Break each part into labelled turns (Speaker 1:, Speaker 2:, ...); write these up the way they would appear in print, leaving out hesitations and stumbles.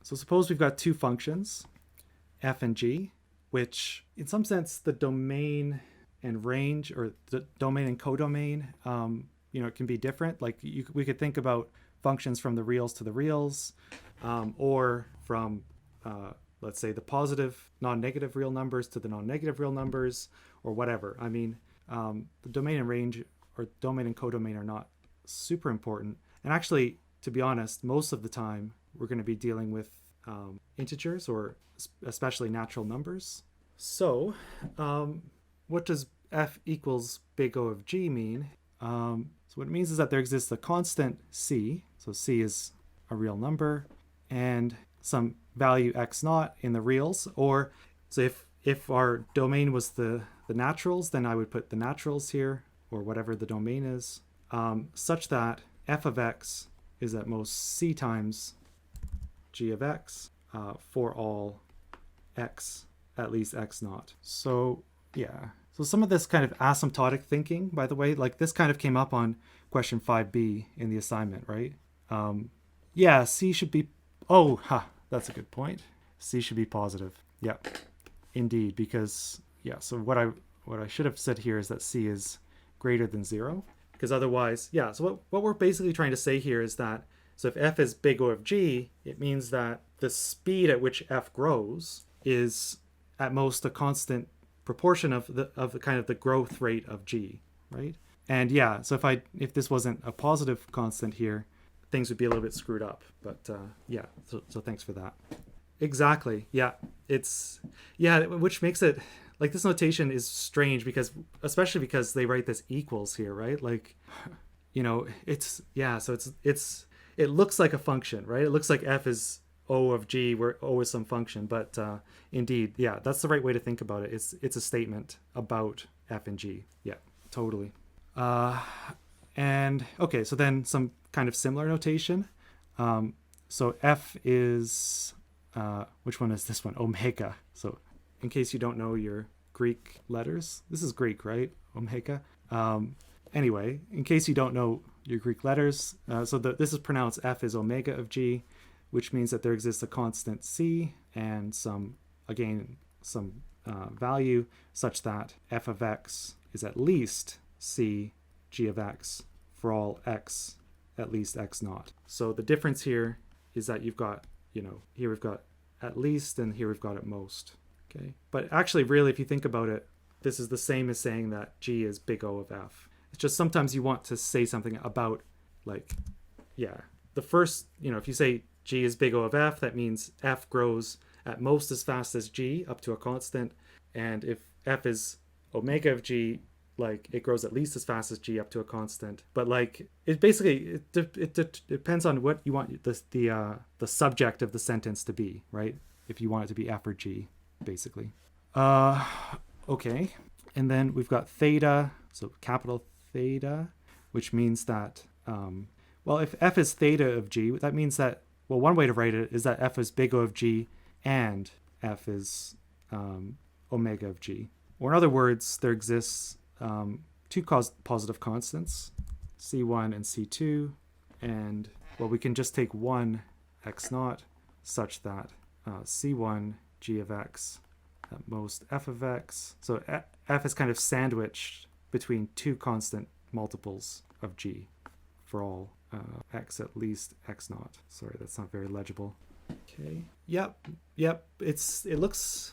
Speaker 1: So suppose we've got two functions, f and g, which in some sense the domain and range, or the domain and codomain, it can be different. Like we could think about functions from the reals to the reals, or from let's say the positive non-negative real numbers to the non-negative real numbers, or whatever. I mean, the domain and range, or domain and codomain, are not super important. And actually, to be honest, most of the time we're going to be dealing with integers, or especially natural numbers. So what does f equals big O of g mean? So what it means is that there exists a constant c, so c is a real number, and some value x naught in the reals. Or so if our domain was the naturals, then I would put the naturals here, or whatever the domain is, such that f of x is at most c times g of x for all x, at least x naught. So yeah, so some of this kind of asymptotic thinking, by the way, like this kind of came up on question 5b in the assignment, right? Yeah, c should be, that's a good point. C should be positive. Yeah, indeed, because so what I should have said here is that c is greater than 0, because otherwise, so what we're basically trying to say here is that, so if f is big O of g, it means that the speed at which f grows is at most a constant proportion of the kind of the growth rate of g, right? And so if this wasn't a positive constant here, things would be a little bit screwed up. But so thanks for that. Exactly. Yeah, which makes it like, this notation is strange, because especially because they write this equals here, right? Like, it's so it looks like a function, right? It looks like f is O of g, where O is some function. But indeed, that's the right way to think about it. It's a statement about f and g. Yeah, totally. And okay, so then some kind of similar notation. So f is, which one is this one? Omega. So in case you don't know your Greek letters, this is Greek, right? Omega. Anyway, in case you don't know your Greek letters, this is pronounced f is omega of g, which means that there exists a constant c and some value such that f of x is at least c g of x for all x, at least x naught. So the difference here is that you've got, here we've got at least, and here we've got at most. Okay, but actually, really, if you think about it, this is the same as saying that g is big O of f. It's just sometimes you want to say something about, like, the first, if you say g is big O of f, that means f grows at most as fast as g up to a constant. And if f is omega of g, like, it grows at least as fast as g up to a constant. But like, it basically, it depends on what you want the subject of the sentence to be, right? If you want it to be f or g, basically. Okay, and then we've got theta, so capital theta, which means that, if f is theta of g, that means that, one way to write it is that f is big O of g and f is omega of g. Or in other words, there exists two positive constants, c1 and c2, and we can just take one x naught such that c1 g of x at most f of x. So f is kind of sandwiched between two constant multiples of g for all x at least x naught. Sorry, that's not very legible. Okay. Yep. It looks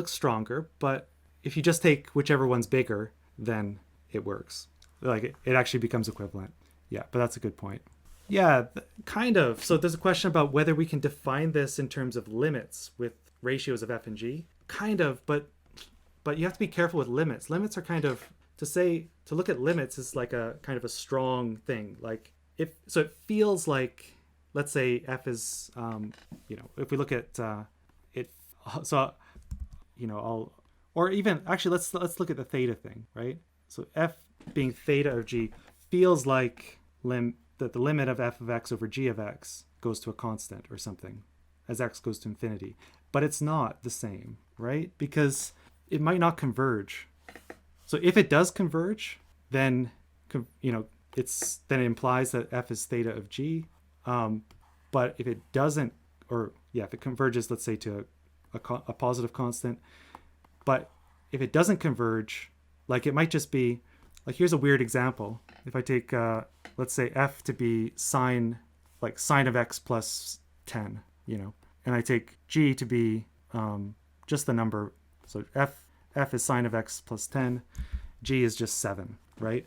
Speaker 1: stronger, but if you just take whichever one's bigger, then it works. Like, it actually becomes equivalent. Yeah, but that's a good point. Yeah, kind of. So there's a question about whether we can define this in terms of limits with ratios of f and g. Kind of, but you have to be careful with limits. Limits are kind of, to look at limits is like a kind of a strong thing. Like, it feels like, let's say f is, if we look at it, so, or even, actually, let's look at the theta thing, right? So f being theta of g feels like that the limit of f of x over g of x goes to a constant or something as x goes to infinity. But it's not the same, right? Because it might not converge. So if it does converge, then, it implies that f is theta of g. But if it doesn't, or yeah, if it converges, let's say to a positive constant. But if it doesn't converge, like it might just be, like here's a weird example. If I take, let's say f to be sine of x plus 10, and I take g to be just the number. So f is sine of x plus 10, g is just 7, right?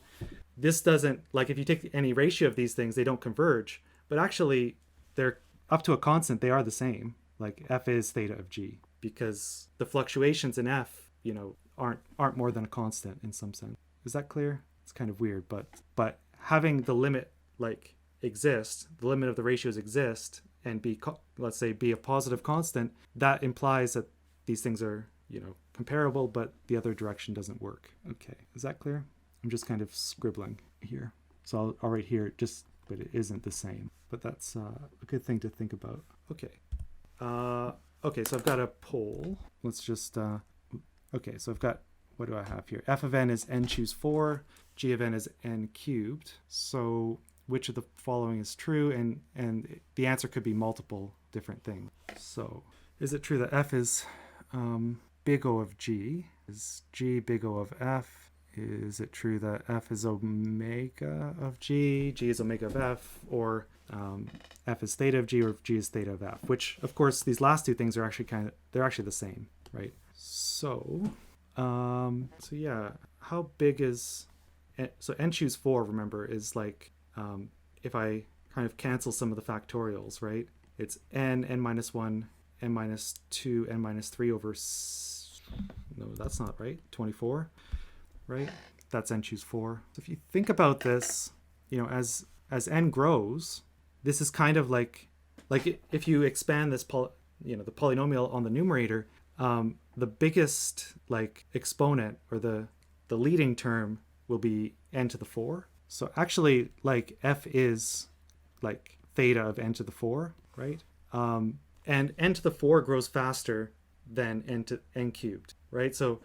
Speaker 1: This doesn't, like if you take any ratio of these things, they don't converge, but actually they're up to a constant, they are the same. Like f is theta of g, because the fluctuations in f, aren't more than a constant in some sense. Is that clear? It's kind of weird, but having the limit exist, the limit of the ratios exist, and let's say be a positive constant, that implies that these things are, comparable, but the other direction doesn't work. Okay, is that clear? I'm just kind of scribbling here. So I'll write here, but it isn't the same. But that's a good thing to think about. Okay. Okay, so I've got a pole. Let's just, okay, so I've got, what do I have here? F of n is n choose 4, g of n is n cubed. So which of the following is true? And the answer could be multiple different things. So is it true that f is big O of g? Is g big O of f? Is it true that f is omega of g, g is omega of f, or f is theta of g, or g is theta of f? Which, of course, these last two things are actually they're actually the same, right? So, yeah, how big is, so n choose 4, remember, is like, if I kind of cancel some of the factorials, right? It's n minus 1, n minus 2, n minus 3 over, no, that's not right, 24, right? That's n choose 4. So if you think about this, as n grows, this is kind of like if you expand this, the polynomial on the numerator, the biggest exponent, or the leading term, will be n to the 4. So actually, f is theta of n to the 4, right? And n to the 4 grows faster than n cubed, right? So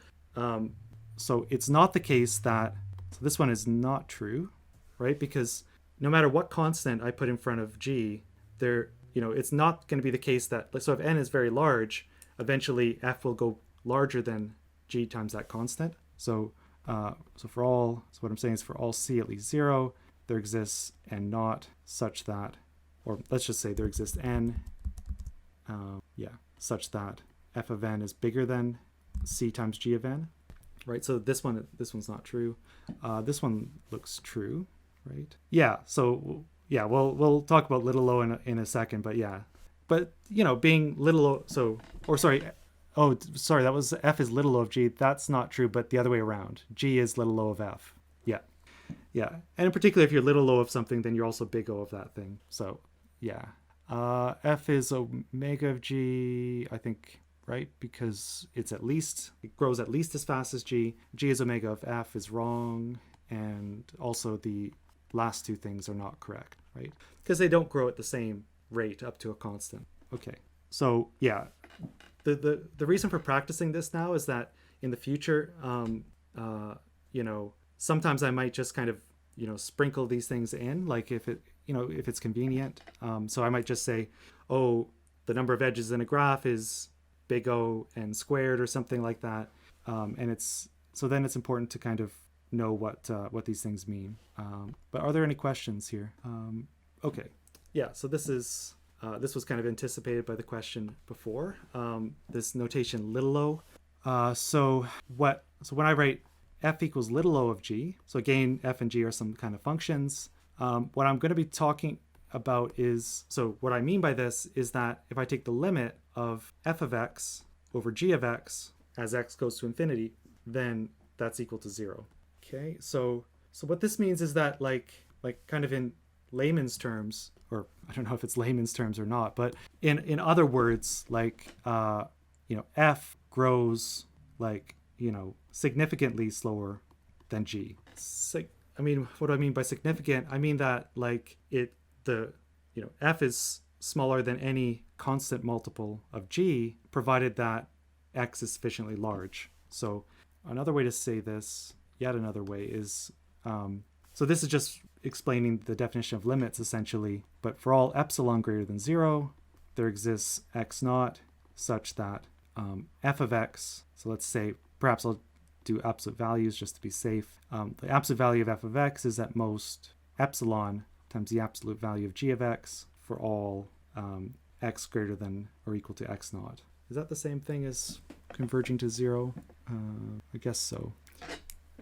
Speaker 1: it's not the case that, so this one is not true, right? Because no matter what constant I put in front of g, it's not going to be the case that, so if n is very large, eventually f will go larger than g times that constant. So what I'm saying is for all c at least 0, there exists n naught such that, or let's just say there exists n, such that f of n is bigger than c times g of n, right? So this one's not true. This one looks true, right? Yeah. So yeah, we'll talk about little o in a second, but yeah, but being little o, that was f is little o of g. That's not true, but the other way around. G is little o of f. Yeah, and in particular, if you're little o of something, then you're also big O of that thing. So yeah, f is omega of g, I think, right? Because it grows at least as fast as g. G is omega of f is wrong, and also the last two things are not correct, right? Because they don't grow at the same rate up to a constant. Okay, so yeah, the reason for practicing this now is that in the future, sometimes I might just kind of sprinkle these things in, like if it's convenient. So I might just say, oh, the number of edges in a graph is big O n squared or something like that, and then it's important to kind of know what these things mean. But are there any questions here? Okay, yeah. So this was kind of anticipated by the question before. This notation little o. So when I write f equals little o of g, so again, f and g are some kind of functions. What I'm going to be talking about is, so what I mean by this is that if I take the limit of f of x over g of x as x goes to infinity, then that's equal to 0. Okay, so what this means is that like kind of in layman's terms, or I don't know if it's layman's terms or not, but in other words, f grows significantly slower than g. I mean, what do I mean by significant? I mean that f is smaller than any constant multiple of g, provided that x is sufficiently large. So another way to say this, yet another way, is so this is just explaining the definition of limits essentially, but for all epsilon greater than 0, there exists x naught such that f of x, so let's say, perhaps I'll do absolute values just to be safe. The absolute value of f of x is at most epsilon times the absolute value of g of x for all x greater than or equal to x naught. Is that the same thing as converging to 0? I guess so.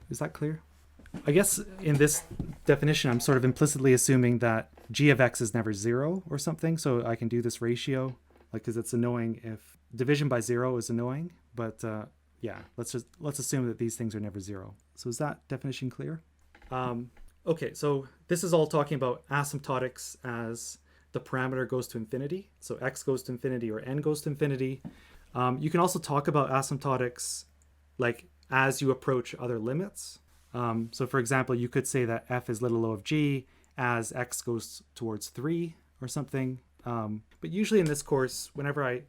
Speaker 1: Is that clear? I guess in this definition, I'm sort of implicitly assuming that g of x is never 0 or something, so I can do this ratio, like, because it's annoying if division by 0 is annoying, but yeah, let's assume that these things are never 0. So is that definition clear? Okay, so this is all talking about asymptotics as the parameter goes to infinity. So x goes to infinity or n goes to infinity. You can also talk about asymptotics like as you approach other limits. So for example, you could say that f is little o of g as x goes towards 3 or something. But usually in this course, whenever I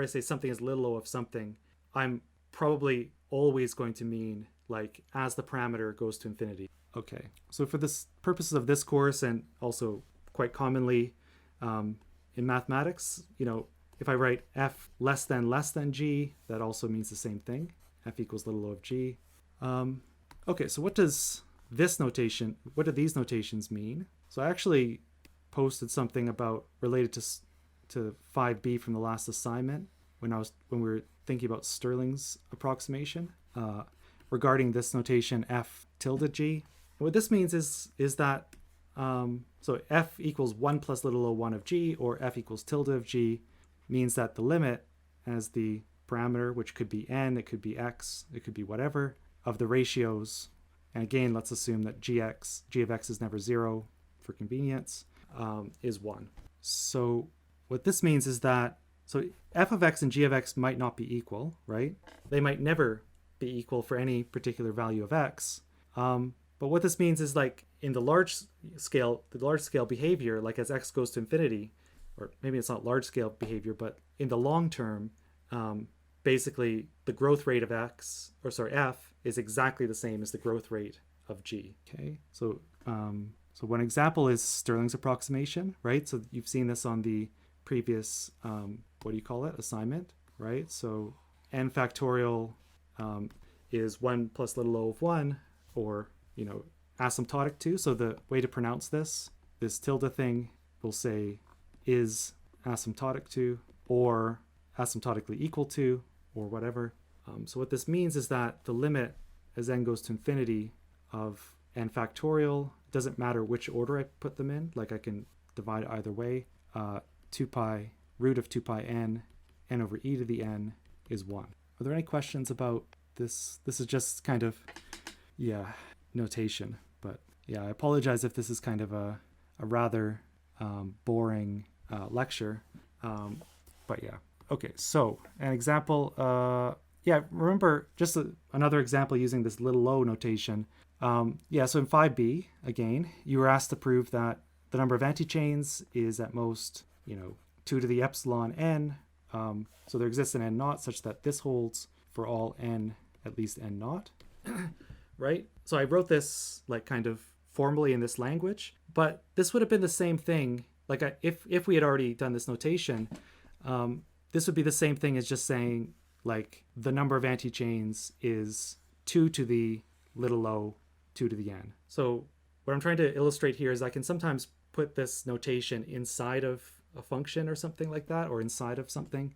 Speaker 1: say something is little o of something, I'm probably always going to mean like as the parameter goes to infinity. Okay, so for this purposes of this course, and also quite commonly in mathematics, if I write f less than g, that also means the same thing. F equals little o of g. Okay, so what do these notations mean? So I actually posted something related to 5b from the last assignment when we were thinking about Stirling's approximation regarding this notation f tilde g. What this means is that so f equals 1 plus little o 1 of g, or f equals tilde of g, means that the limit as the parameter, which could be n, it could be x, it could be whatever, of the ratios, and again, let's assume that g of x is never 0 for convenience, is 1. So what this means is that, so f of x and g of x might not be equal, right? They might never be equal for any particular value of x. But what this means is, like, in the large scale behavior, like as x goes to infinity, or maybe it's not large scale behavior, but in the long term, basically the growth rate of f is exactly the same as the growth rate of g. Okay, so one example is Stirling's approximation, right? So you've seen this on the previous assignment, right? So n factorial is 1 plus little o of 1, or asymptotic to. So the way to pronounce this tilde thing, we'll say is asymptotic to, or asymptotically equal to, or whatever. So what this means is that the limit as n goes to infinity of n factorial, doesn't matter which order I put them in, like I can divide either way, 2 pi root of 2 pi n over e to the n is 1. Are there any questions about this? This is just kind of, notation. But yeah, I apologize if this is kind of a rather boring lecture. But yeah. Okay, so an example, remember just another example using this little o notation. So in 5b, again, you were asked to prove that the number of antichains is at most, 2 to the epsilon n. So there exists an n naught such that this holds for all n, at least n naught, right? So I wrote this like kind of formally in this language, but this would have been the same thing. Like if we had already done this notation, this would be the same thing as just saying like the number of antichains is 2 to the little o 2 to the n. So what I'm trying to illustrate here is I can sometimes put this notation inside of a function or something like that, or inside of something.